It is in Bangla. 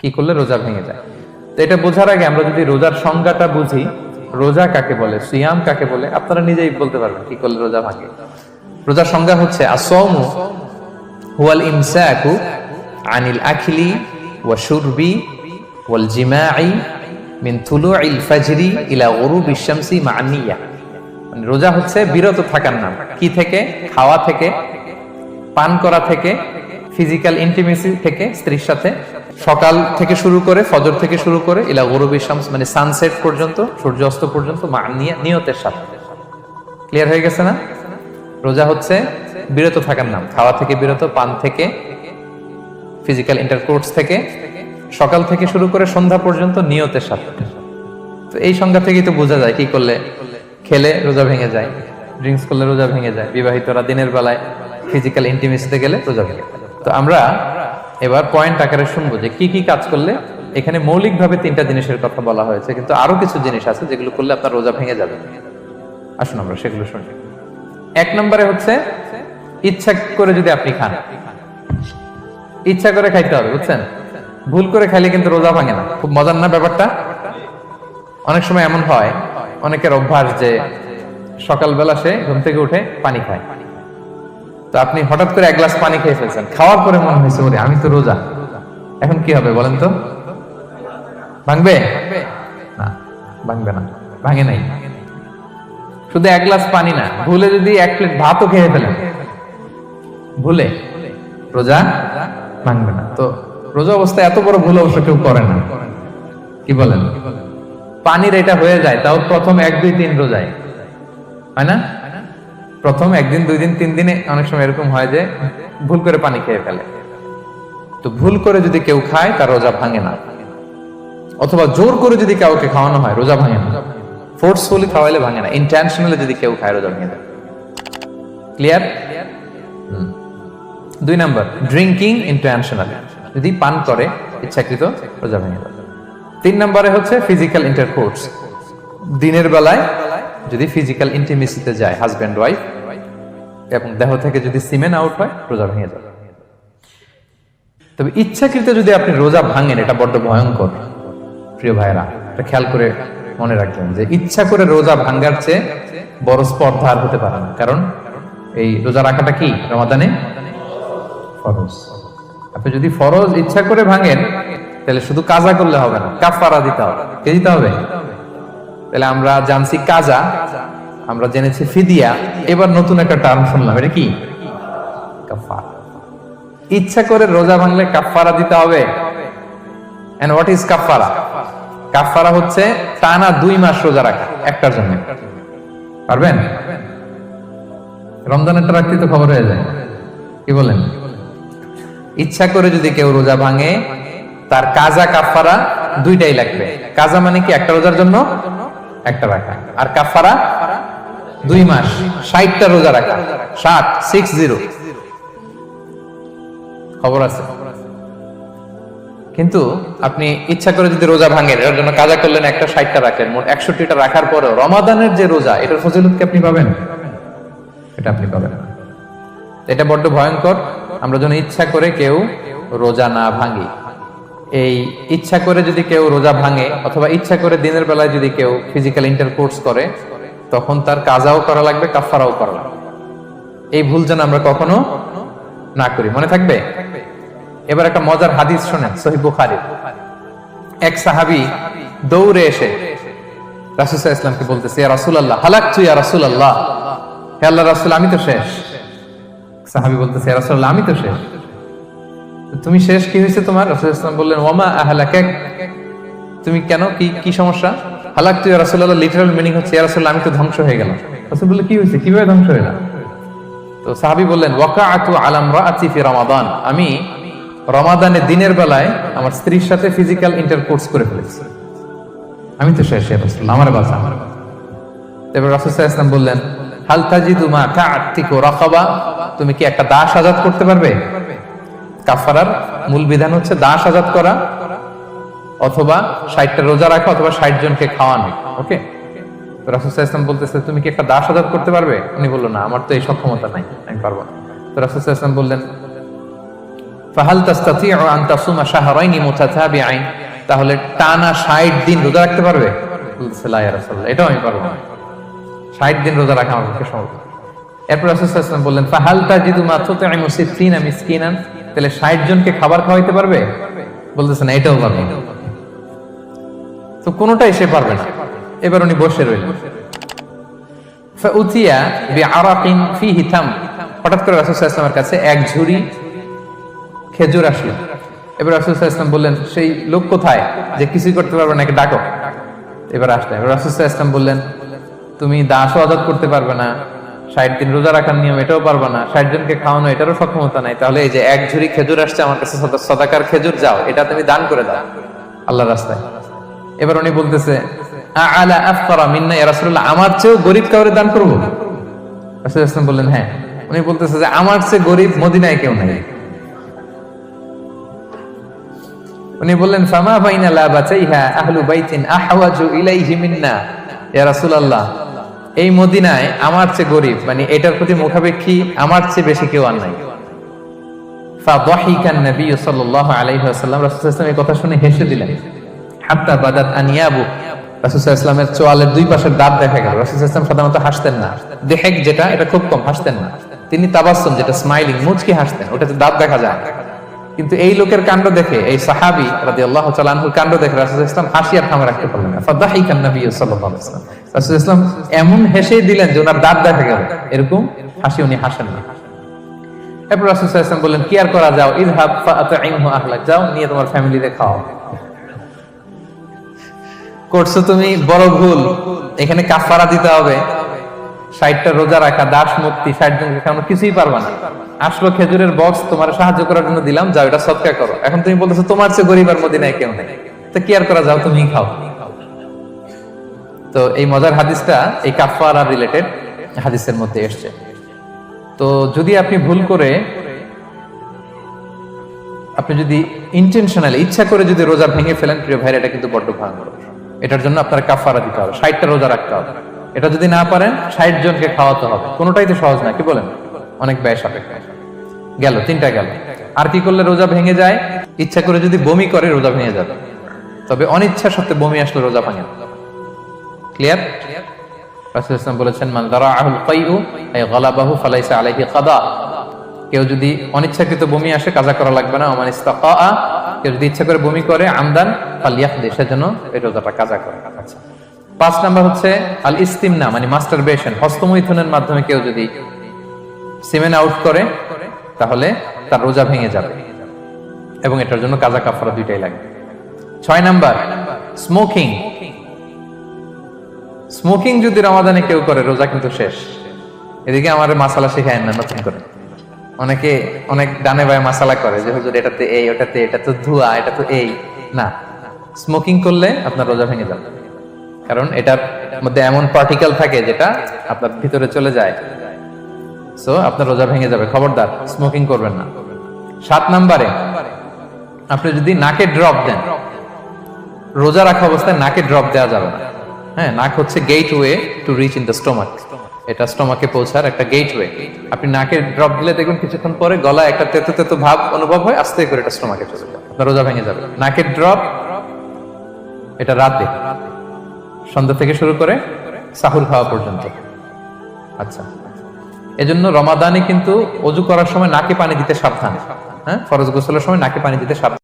কি করলে রোজা ভেঙে যায়। তো এটা বোঝার আগে আমরা যদি রোজার সংজ্ঞাটা বুঝি, রোজা কাকে বলে, সিয়াম কাকে বলে, আপনারা নিজেই বলতে পারবেন কি করলে রোজা ভাঙে। রোজার সংজ্ঞা হচ্ছে আসওমু হুয়াল ইমসাকু আনিল আখলি ওয়া শুরবি ওয়াল জিমাই মিন তুলুইল ফাজরি ইলা গুরুবিশ শামসি মা'আন নিয়্যাহ। মানে রোজা হচ্ছে বিরত থাকার নাম। কি থেকে? খাওয়া থেকে, পান করা থেকে, ফিজিক্যাল ইন্টিমেসি থেকে স্ত্রীর সাথে, সকাল থেকে শুরু করে, ফজর থেকে শুরু করে ইলা গুরুবিশ শামস মানে সানসেট পর্যন্ত, সূর্যাস্ত পর্যন্ত, মা'আন নিয়তের সাথে। ক্লিয়ার হয়ে গেছে না? রোজা হচ্ছে বিরত থাকার নাম। খাওয়া থেকে বিরত, পান থেকে, ফিজিক্যাল ইন্টারকোর্স থেকে, সকাল থেকে শুরু করে সন্ধ্যা পর্যন্ত নিয়তের সাথে। তো এই সংজ্ঞা থেকেই তো বোঝা যায় কি করলে, খেলে রোজা ভেঙে যায়, ড্রিঙ্কস করলে রোজা ভেঙে যায়, বিবাহিতরা দিনের বেলায় ফিজিক্যাল ইন্টিমেসিতে গেলে রোজা ভেঙে যায়। তো আমরা এবার পয়েন্ট আকারে শুনবো যে কি কি কাজ করলে। এখানে মৌলিকভাবে 3টা জিনিসের কথা বলা হয়েছে, কিন্তু আরো কিছু জিনিস আছে যেগুলো করলে আপনার রোজা ভেঙে যাবে। আসুন আমরা সেগুলো শুনি। 1 নম্বরে হচ্ছে ইচ্ছা করে যদি আপনি খান, ইচ্ছা করে খাইতে হবে, বুঝছেন? ভুল করে খাইলে কিন্তু রোজা ভাঙে না। খুব মজার না ব্যাপারটা? অনেক সময় এমন হয়, অনেকের অভ্যাস যে সকালবেলা সে ঘুম থেকে উঠে পানি খায়। তো আপনি হঠাৎ করে 1 গ্লাস পানি খেয়ে ফেলছেন, খাওয়ার পরে মনে হয়েছে ওরে আমি তো রোজা, এখন কি হবে বলেন তো? ভাঙবে না? ভাঙবে না, ভাঙে নাই। শুধু 1 গ্লাস পানি না, ভুলে যদি 1 প্লেট ভাতও খেয়ে ফেলেন, ভুলে, রোজা ভাঙবে না। তো রোজা অবস্থায় এত বড় ভুল অবশ্য কেউ করে না, কি বলেন? পানির এটা হয়ে যায়, তাও প্রথম 1, 2, 3 রোজায়, হয় না? প্রথম 1 দিন, 2 দিন, 3 দিনে অনেক সময় এরকম হয় যে ভুল করে পানি খেয়ে ফেলে। তো ভুল করে যদি কেউ খায় তার রোজা ভাঙে না। অথবা জোর করে যদি কাউকে খাওয়ানো হয় রোজা ভাঙে না। ফোর্সফুলি খাওয়াইলে ভাঙে না। ইন্টেনশনালি যদি কেউ খায় রোজা ভেঙে যায়। ক্লিয়ার? 2 নাম্বার, ড্রিঙ্কিং ইন্টেনশনালি, যদি পান করে ইচ্ছাকৃত, রোজা ভেঙে যায়। 3 নম্বরে হচ্ছে ফিজিক্যাল ইন্টারকোর্স, দিনের বেলায় যদি ফিজিক্যাল ইন্টিমেসিতে যায় হাজবেন্ড ওয়াইফ, এবং দেহ থেকে যদি সিমেন আউট হয় রোজা ভেঙে যায়। তবে ইচ্ছাকৃত যদি আপনি রোজা ভাঙেন, এটা বড্ড ভয়ঙ্কর প্রিয় ভাইরা। এটা খেয়াল করে মনে রাখবেন যে ইচ্ছা করে রোজা ভাঙার চেয়ে বড় স্পর্ধা আর হতে পারে না। কারণ এই রোজা রাখাটা কি রমাদানে ফরজ। আপনি যদি ফরজ ইচ্ছা করে ভাঙেন তাহলে শুধু কাজা করলে হবে না, কাফারা দিতে হবে। কে দিতে হবে? তাহলে আমরা জানছি কাজা, আমরা জেনেছি ফিদিয়া, এবার নতুন একটা টার্ম শুনলাম, এটা কি? কাফারা। ইচ্ছা করে রোজা ভাঙলে কাফারা দিতে হবে। এন্ড হোয়াট ইজ কাফারা? কাফারা হচ্ছে টানা 2 মাস রোজা রাখা একটার জন্য। পারবেন? রমজানেরটা রাখতে তো খবর হয়ে যায়, কি বলেন? ইচ্ছা করে যদি কেউ রোজা ভাঙে তার কাজা কাফারা 2টাই লাগবে। কাজা মানে কি? একটা রোজার জন্য একটা রাখা, আর কাফারা 2 মাস 60টা রোজা রাখা। 60 খবর আছে। কিন্তু আপনি ইচ্ছা করে যদি রোজা ভাঙেন, এর জন্য কাজা করলেন, একটা 60টা রাখলেন, মোট 61টা রাখার পরেও রমাদানের যে রোজা, এটার ফজিলত কি আপনি পাবেন? এটা আপনি পাবেন না। এটা বড্ড ভয়ঙ্কর। আমরা যেন ইচ্ছা করে কেউ রোজা না ভাঙি। এই ইচ্ছা করে যদি কেউ রোজা ভাঙে, অথবা ইচ্ছা করে দিনের বেলায় যদি কেউ ফিজিক্যাল ইন্টারকোর্স করে, তখন তার কাজাও করা লাগবে, কাফারাও করা লাগবে। এই ভুল যেন আমরা কখনো না করি, মনে থাকবে। এবার একটা মজার হাদিস শোনেন, সহিহ বুখারী। এক সাহাবী দৌড়ে এসে রাসূল সাল্লাল্লাহু আলাইহি ওয়াসাল্লামকে বলতেছে, ইয়া রাসূলুল্লাহ, হালাকতু ইয়া রাসূলুল্লাহ, হে আল্লাহর রাসূল, আমি তো শেষ। সাহাবী বলতেছে, ইয়া রাসূলুল্লাহ, আমি তো শেষ। তুমি শেষ, কি হয়েছে তোমার? রাসূল সাল্লাল্লাহু আলাইহি ওয়াসাল্লাম বললেন, ওয়ামা আহলাকাক, তুমি কেন, কি সমস্যা? হালাকতু ইয়া রাসূলুল্লাহ লিটারাল মিনিং হচ্ছে, ইয়া রাসূলুল্লাহ, আমি তো ধ্বংস হয়ে গেলাম। রাসূল বললেন, কি হয়েছে, কিভাবে ধ্বংস হইলা? তো সাহাবী বললেন, ওয়াকাআতু আলা ইমরাআতি ফি রমাদান, আমি রমাদানে দিনের বেলায় আমার স্ত্রীর সাথে ফিজিক্যাল ইন্টারকোর্স করে ফেলেছি, আমি তো শেষ, ইয়া রাসূলুল্লাহ, আমার বাঁচা। তারপর রাসূল সাল্লাল্লাহু আলাইহি ওয়াসাল্লাম বললেন, হাল তাজিদু মা কা'আতিকু রাকাবা, তুমি কি একটা দাস আজাদ করতে পারবে? কাফারার মূল বিধান হচ্ছে দাস আজাদ করা, অথবা 60টা রোজা রাখা, অথবা 60 জনকে খাওয়ানো। ওকে, রাসূল সাল্লাল্লাহু আলাইহি ওয়াসাল্লাম বলতেছে, তুমি কি একটা দাস আজাদ করতে পারবে? উনি বলল, না, আমার তো এই সক্ষমতা নাই, আমি পারবো না। তো রাসূল সাল্লাল্লাহু আলাইহি ওয়াসাল্লাম বললেন, ফাহাল তাস্তাতিউ আন তাসুমা শাহরাইনি মুতাতাবিআইন, তাহলে টানা 60 দিন রোজা রাখতে পারবে? বলছে লা ইয়া রাসূলুল্লাহ, এটাও আমি পারবো না, 60 দিন রোজা রাখা আমার পক্ষে সম্ভব না। এরপর রাসূল সাল্লাল্লাহু আলাইহি ওয়াসাল্লাম বললেন ফাহাল তাজিদু মা তুতঈমু 60 মিসকিনান, তাহলে 60 জনকে খাবার খাওয়াইতে পারবে? বলতেছে না, এটাও পারবো না। তো কোনোটাই সে পারবে না। এবার উনি বসে রইলেন। ফাউতিয়া বিআরাকিন ফিহি তাম, হঠাৎ করে রাসূল সাল্লাল্লাহু আলাইহি ওয়াসাল্লামের কাছে এক ঝুড়ি খেজুর আসলো। এবার রাসূল সাল্লাল্লাহু আলাইহি ওয়াসাল্লাম বললেন, সেই লোক কোথায় যে কিছুই করতে পারবে না, একে ডাকো। এবার আসলে এবার রাসূল সাল্লাল্লাহু আলাইহি ওয়াসাল্লাম বললেন, তুমি দাসও আজাদ করতে পারবে না, 60 দিন রোজা রাখার নিয়ম এটাও পারবে না, 60 জনকে খাওয়ানো এটারও সক্ষমতা নাই, তাহলে এই যে এক ঝুড়ি খেজুর আসছে আমার কাছে, সদাকার খেজুর, যাও এটা তুমি দান করে দাও আল্লাহর রাস্তায়। এবার উনি বলতেছে আলা আফকারা মিন্না ইয়া রাসূলুল্লাহ, আমার চেয়েও গরীব কাউরে দান করব? রাসূল সাল্লাল্লাহু আলাইহি ওয়াসাল্লাম বললেন হ্যাঁ। উনি বলতেছে যে আমার চেয়ে গরীব মদিনায় কেউ নাই। উনি বললেন ফামা বাইনা লাবাতাইহা আহলু বাইতিন আহওয়াজু ইলাইহি মিন্না ইয়া রাসূলুল্লাহ, এই মদিনায় আমার চেয়ে গরীব, মানে এটার প্রতি মুখাপেক্ষী আমার চেয়ে বেশি কেউ আর নাই। ফাদাহিকান নবী সাল্লাল্লাহু আলাইহি ওয়াসাল্লাম, রাসূল সাল্লাল্লাহু আলাইহি ওয়াসাল্লাম এই কথা শুনে হেসে দিলেন। হাত্তা বাদাত আনিয়াবু, রাসূল সাল্লাল্লাহু আলাইহি ওয়াসাল্লামের চোয়ালের দুই পাশের দাঁত দেখা গেল। রাসূল সাল্লাল্লাহু আলাইহি ওয়াসাল্লাম সাধারণত হাসতেন না, দেহেক যেটা এটা খুব কম হাসতেন না, তিনি তাবাসসুম যেটা স্মাইলিং মুচকি হাসতেন, ওটাতে দাঁত দেখা যায়। কিন্তু এই লোকের কাণ্ড দেখে, এই সাহাবী রাদিয়াল্লাহু তাআলা আনহুর কাণ্ড দেখে রাসূল সাল্লাল্লাহু আলাইহি ওয়াসাল্লাম হাসি আর থামা রাখতে পারলেন না। ফাদাহিকান নবী সাল্লাল্লাহু আলাইহি ওয়াসাল্লাম, রাসূল সাল্লাল্লাহু আলাইহি ওয়াসাল্লাম এমন হেসে দিলেন যে ওনার দাঁত দেখা গেল, এরকম হাসি উনি হাসেন না। এরপর রাসূল সাল্লাল্লাহু আলাইহি ওয়াসাল্লাম বললেন কি আর করা, যাও ইযহাব ফাআতঈমহু আহলাক, যাও নিয়ে তোমার ফ্যামিলিতে খাও। করছো তুমি বড় ভুল, এখানে কাফারা দিতে হবে, 60টা রোজা রাখা, দাস মুক্তি, 60 জনকে খাওয়ানো, কিছুই পারবা না। আসলো খেজুরের বক্স, তোমার সাহায্য করার জন্য দিলাম, যাও এটা সদকা করো। এখন তুমি বলতেছো তোমার চেয়ে গরীব আর মদিনায় কেউ নেই, তো কি আর করা, যাও তুমি খাও। তো এই মজার হাদিসটা এই কাফারা রিলেটেড হাদিসের মধ্যে এসেছে। তো যদি আপনি ভুল করে, আপনি যদি ইন্টেনশনালি ইচ্ছা করে যদি রোজা ভেঙে ফেলেন, প্রিয় ভাইরা, এটা কিন্তু বড্ড ভয়ঙ্কর। এটার জন্য আপনার কাফারা দিতে হবে, 60টা রোজা রাখতে হবে। এটা যদি না পারেন 60 জনকে খাওয়াতে হবে। কোনোটাই তো সহজ না, কি বলেন? অনেক ব্যয় সাপেক্ষ। গেল 3টা গেল। আর কি করলে রোজা ভেঙে যায়? ইচ্ছা করে যদি বমি করে রোজা ভেঙে যাবে, তবে অনিচ্ছা সত্ত্বে বমি আসলে রোজা ভাঙে। ক্লিয়ার? রাসূল সাল্লাল্লাহু আলাইহি ওয়াসাল্লাম বলেছেন মান দারাআহুল কাইউ আই গালাবাহু ফালাইসা আলাইহি কাদা, কেউ যদি অনিচ্ছাকৃত বমি আসে কাজা করা লাগবে না। ওমান ইস্তাকা, কেউ যদি ইচ্ছা করে বমি করে আমদান ফালিয়াকদি, সেজন্য এই রোজাটা কাজা করে। আচ্ছা, 5 নাম্বার হচ্ছে আল ইস্তিমনা, মানে মাস্টারবেশন, হস্তমৈথুনের মাধ্যমে কেউ যদি সিমেন আউট করে তাহলে তার রোজা ভেঙে যাবে, এবং এটার জন্য কাজা কাফারা দুইটাই লাগবে। 6 নাম্বার স্মোকিং। স্মোকিং যদি রমাদানে কেউ করে রোজা কিন্তু শেষ। এদিকে আমার মাসালা শেখায় না নতুন করে, অনেকে অনেক ডানে বায়ে মাসালা করে যে হুজুর এটাতে এই, ওটাতে এটা তো ধোঁয়া, এটা তো এই না। স্মোকিং করলে আপনার রোজা ভেঙে যাবে, কারণ এটার মধ্যে এমন পার্টিকেল থাকে যেটা আপনার ভিতরে চলে যায়, সো আপনার রোজা ভেঙে যাবে। খবরদার স্মোকিং করবেন না। 7 নাম্বারে আপনি যদি নাকে ড্রপ দেন, রোজা রাখা অবস্থায় নাকে ড্রপ দেওয়া যাবে না। হ্যাঁ, নাক হচ্ছে gateway to reach in the stomach, এটা স্টোমাকে পৌঁছার একটা গেটওয়ে। আপনি নাকে ড্রপ দিলে দেখবেন কিছুক্ষণ পরে গলায় একটা তেতো তেতো ভাব অনুভব হয়, আস্তে করে এটা স্টোমাকে চলে যায়, আপনার রোজা ভেঙে যাবে। নাকের ড্রপ এটা রাতে, সন্ধ্যা থেকে শুরু করে সাহুর খাওয়া পর্যন্ত। আচ্ছা, এজন্য রমাদানে কিন্তু ওযু করার সময় নাকে পানি দিতে সাবধান। হ্যাঁ, ফরজ গোসলের সময় নাকে পানি দিতে সাবধান।